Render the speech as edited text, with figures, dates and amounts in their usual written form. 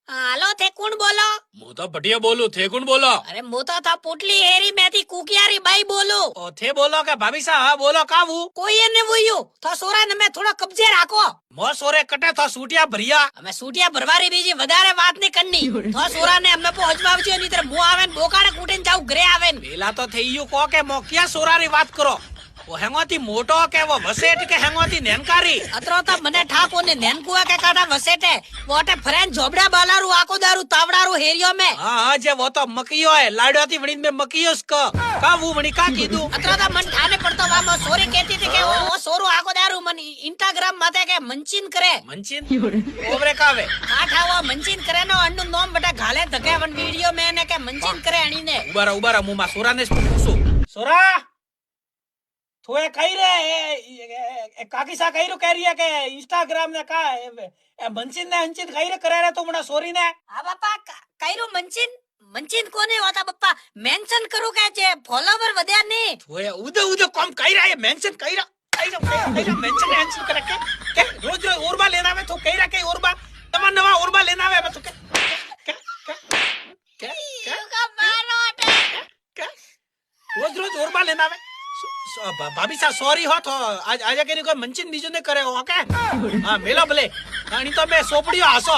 હાલો the કોણ બોલો? હું તો ભટિયા બોલું, થે કોણ બોલો? અરે હું તો થા પુટલી હેરી મેથી કુકિયારી બાઈ બોલું. ઓ થે બોલો કે ભાભી સાહેબ? હા બોલો, કાવું કોઈ એને વયું તો સોરા ને મેં થોડો કબજે રાખો. મો સોરે કટે તો સૂટિયા ભરિયા. અમે સૂટિયા ભરવારી બીજી વધારે વાત નહીં કરની. તો સોરા ને અમે પહોંચવાવજો નહીતર હું આવે ને બોકાડે કૂટીને જાવ ઘરે આવે ને. પેલા તો થઈ ગયું કો કે મો ક્યાં સોરારી વાત કરો? ઓ હેંગોથી મોટો કે વો વસેટ કે હેંગોથી નેનકારી? અત્રો તો મને ઠાકો ને નેનકુઆ કે કાઢા વસેટે વોટે ફરેન જોબડા બાલારું આકો દારું તાવડારું હેરિયો મે. હા હા, જે વો તો મકીયો હે લાડ્યોથી વણીને મે મકીયો સ કાવું વણી કા કીધું? અત્રો તો મન ઠાને પડતો વા સોરી કહેતી હતી કે ઓ સોરું આકો દારું મન ઇન્સ્ટાગ્રામ માથે કે મંચીન કરે. મંચીન ઓવરે કાવે કાઠાવા મંચીન કરે નો અન્નું નોમ બટા ઘાલે ધકે વન વિડિયો મે ને કે મંચીન કરે અણીને. ઉબારા હું માં સોરાને જ પૂછું. સોરા થોએ કઈ રે એ કાકી સા કઈ કહી રહી કે ઇન્સ્ટાગ્રામ ને કા એ મંચીન ને અંચીન કઈ રે કરે રે તો મણા સોરી ને? હા બાપા કઈરું મંચીન મંચીન કોને હોતા બાપા મેન્શન કરું કે છે ફોલોવર વધ્યા નહીં. થોએ ઉદે કોમ કઈ રહ્યા એ મેન્શન કઈ રહ્યા મેન્શન ને કરે કે રોજ ઓરબા લેના આવે તો કઈ રહ્યા કે ઓરબા તમાર નવા ઓરબા લેના આવે તો કે રોજ ઓરબા લેના આવે. ભાભી સા સોરી હો તો આજે કરી કોઈ મંચીન બીજું ને કરે ઓકે. હા મેલો ભલે. આની તો મેં સોપડીઓ હાસો.